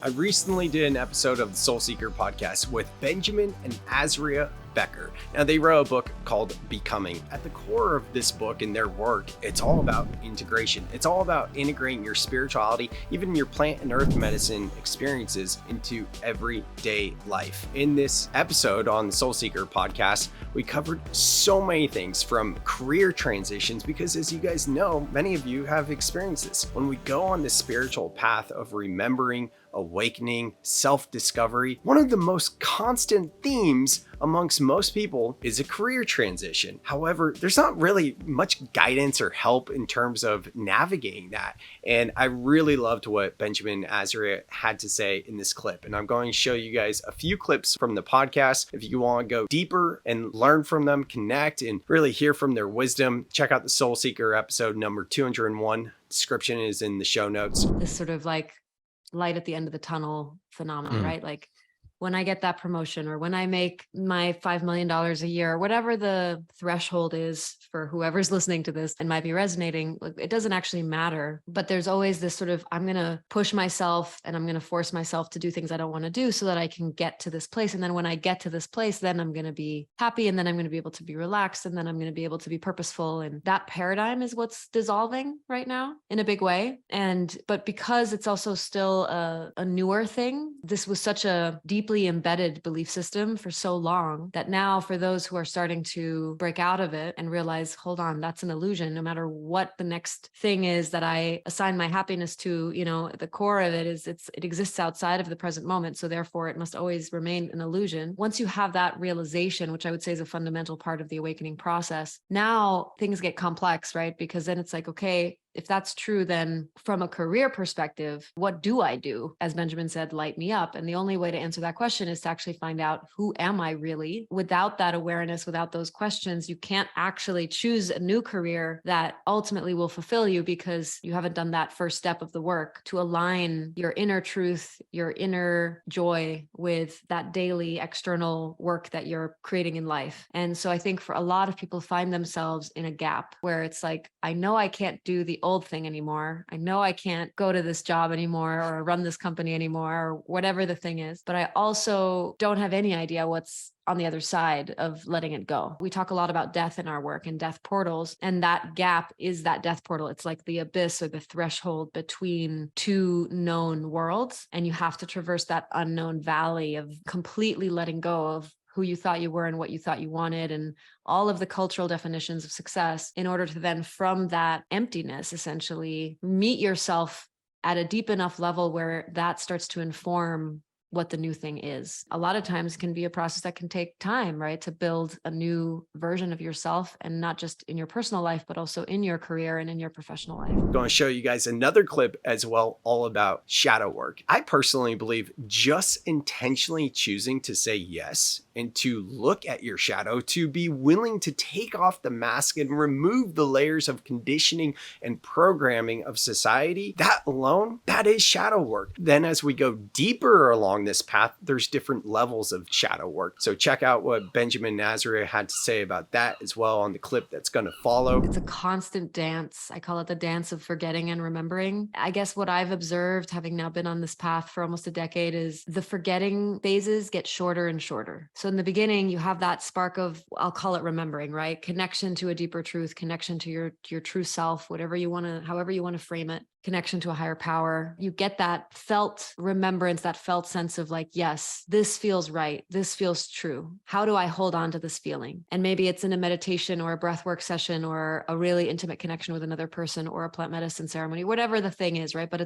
I recently did an episode of the Soul Seeker podcast with Benjamin and Azyra Ben. Now, they wrote a book called Becoming. At the core of this book and their work, it's all about integration. It's all about integrating your spirituality, even your plant and earth medicine experiences, into everyday life. In this episode on the Soul Seeker podcast, we covered so many things from career transitions, because as you guys know, many of you have experienced this. When we go on this spiritual path of remembering, awakening, self-discovery, one of the most constant themes amongst most people is a career transition. However, there's not really much guidance or help in terms of navigating that. And I really loved what Benjamin and Azyra had to say in this clip. And I'm going to show you guys a few clips from the podcast. If you want to go deeper and learn from them, connect, and really hear from their wisdom, check out the Soul Seeker episode number 201. Description is in the show notes. This sort of like light at the end of the tunnel phenomenon, right? Like when I get that promotion, or when I make my $5 million a year, whatever the threshold is for whoever's listening to this and might be resonating, it doesn't actually matter. But there's always this sort of, I'm going to push myself and I'm going to force myself to do things I don't want to do so that I can get to this place. And then when I get to this place, then I'm going to be happy, and then I'm going to be able to be relaxed, and then I'm going to be able to be purposeful. And that paradigm is what's dissolving right now in a big way. But because it's also still a newer thing, this was such a deeply embedded belief system for so long that now, for those who are starting to break out of it and realize, hold on, that's an illusion. No matter what the next thing is that I assign my happiness to, the core of it is it exists outside of the present moment. So therefore it must always remain an illusion. Once you have that realization, which I would say is a fundamental part of the awakening process, now things get complex, right? Because then it's like, okay, if that's true, then from a career perspective, what do I do? As Benjamin said, light me up. And the only way to answer that question is to actually find out, who am I really? Without that awareness, without those questions, you can't actually choose a new career that ultimately will fulfill you, because you haven't done that first step of the work to align your inner truth, your inner joy with that daily external work that you're creating in life. And so I think for a lot of people find themselves in a gap where it's like, I know I can't do the old thing anymore. I know I can't go to this job anymore or run this company anymore or whatever the thing is, but I also don't have any idea what's on the other side of letting it go. We talk a lot about death in our work and death portals, and that gap is that death portal. It's like the abyss or the threshold between two known worlds, and you have to traverse that unknown valley of completely letting go of who you thought you were and what you thought you wanted, and all of the cultural definitions of success, in order to then, from that emptiness, essentially meet yourself at a deep enough level where that starts to inform what the new thing is. A lot of times can be a process that can take time, right? To build a new version of yourself, and not just in your personal life, but also in your career and in your professional life. I'm going to show you guys another clip as well, all about shadow work. I personally believe just intentionally choosing to say yes and to look at your shadow, to be willing to take off the mask and remove the layers of conditioning and programming of society, that alone, that is shadow work. Then as we go deeper along this path, there's different levels of shadow work. So check out what Benjamin and Azyra had to say about that as well on the clip that's going to follow. It's a constant dance. I call it the dance of forgetting and remembering. I guess what I've observed, having now been on this path for almost a decade, is the forgetting phases get shorter and shorter. So in the beginning, you have that spark of, I'll call it remembering, right? Connection to a deeper truth, connection to your true self, however you want to frame it. Connection to a higher power. You get that felt remembrance, that felt sense of like, yes, this feels right. This feels true. How do I hold on to this feeling? And maybe it's in a meditation or a breathwork session or a really intimate connection with another person or a plant medicine ceremony, whatever the thing is, right? But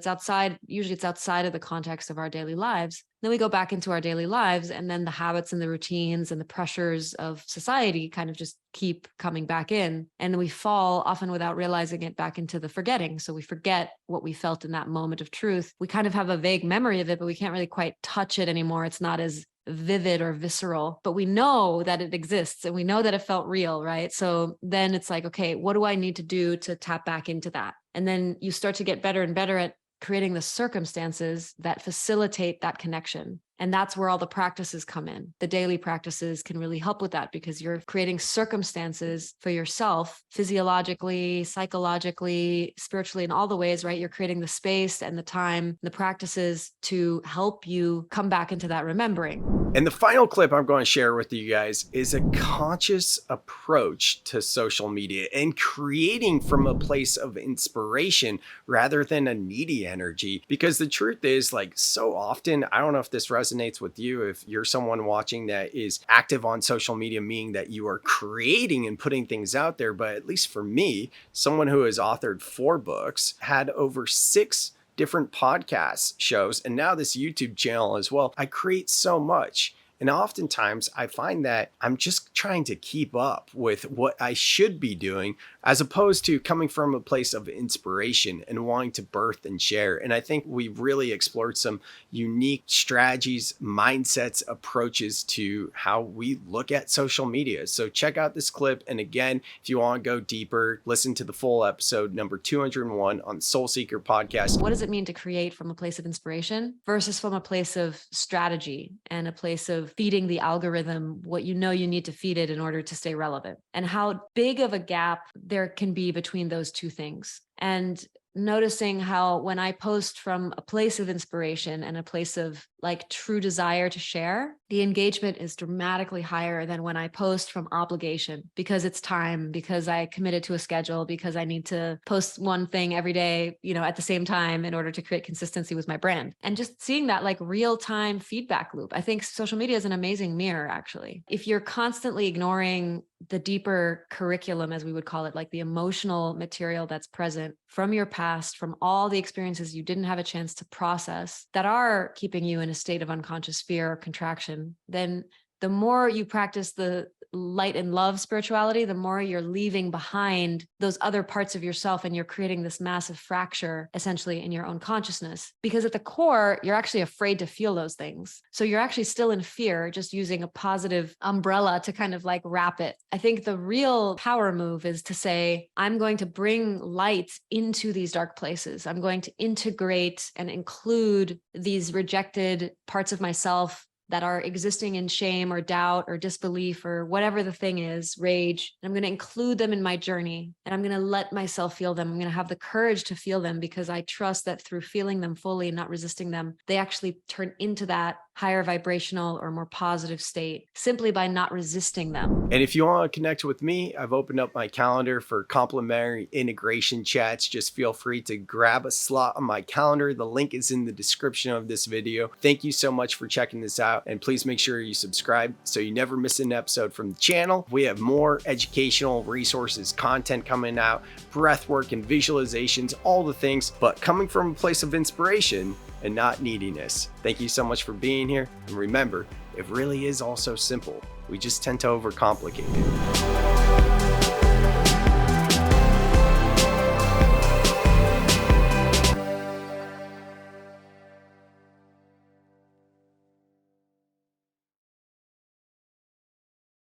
usually it's outside of the context of our daily lives. Then we go back into our daily lives, and then the habits and the routines and the pressures of society kind of just keep coming back in. And we fall, often without realizing it, back into the forgetting. So we forget what we felt in that moment of truth. We kind of have a vague memory of it, but we can't really quite touch it anymore. It's not as vivid or visceral, but we know that it exists and we know that it felt real, right? So then it's like, okay, what do I need to do to tap back into that? And then you start to get better and better at creating the circumstances that facilitate that connection. And that's where all the practices come in. The daily practices can really help with that because you're creating circumstances for yourself, physiologically, psychologically, spiritually, in all the ways, right? You're creating the space and the time, the practices to help you come back into that remembering. And the final clip I'm going to share with you guys is a conscious approach to social media and creating from a place of inspiration rather than a needy energy. Because the truth is, like, so often, I don't know if this resonates with you, if you're someone watching that is active on social media, meaning that you are creating and putting things out there. But at least for me, someone who has authored 4 books, had over 6 different podcast shows, and now this YouTube channel as well. I create so much. And oftentimes I find that I'm just trying to keep up with what I should be doing, as opposed to coming from a place of inspiration and wanting to birth and share. And I think we've really explored some unique strategies, mindsets, approaches to how we look at social media. So check out this clip. And again, if you want to go deeper, listen to the full episode number 201 on Soul Seeker podcast. What does it mean to create from a place of inspiration versus from a place of strategy and a place of feeding the algorithm what you know you need to feed it in order to stay relevant, and how big of a gap there can be between those two things? And noticing how when I post from a place of inspiration and a place of like true desire to share, the engagement is dramatically higher than when I post from obligation, because it's time, because I committed to a schedule, because I need to post one thing every day, at the same time in order to create consistency with my brand. And just seeing that like real time feedback loop. I think social media is an amazing mirror, actually. If you're constantly ignoring the deeper curriculum, as we would call it, like the emotional material that's present from your past, from all the experiences you didn't have a chance to process that are keeping you in a state of unconscious fear or contraction, then the more you practice the light and love spirituality, the more you're leaving behind those other parts of yourself, and you're creating this massive fracture essentially in your own consciousness. Because at the core, you're actually afraid to feel those things. So you're actually still in fear, just using a positive umbrella to kind of like wrap it. I think the real power move is to say, I'm going to bring light into these dark places. I'm going to integrate and include these rejected parts of myself that are existing in shame or doubt or disbelief or whatever the thing is, rage. And I'm going to include them in my journey, and I'm going to let myself feel them. I'm going to have the courage to feel them, because I trust that through feeling them fully and not resisting them, they actually turn into that higher vibrational or more positive state simply by not resisting them. And if you want to connect with me, I've opened up my calendar for complimentary integration chats. Just feel free to grab a slot on my calendar. The link is in the description of this video. Thank you so much for checking this out. And please make sure you subscribe so you never miss an episode from the channel. We have more educational resources, content coming out, breath work and visualizations, all the things, but coming from a place of inspiration and not neediness. Thank you so much for being here. And remember, it really is all so simple. We just tend to overcomplicate it.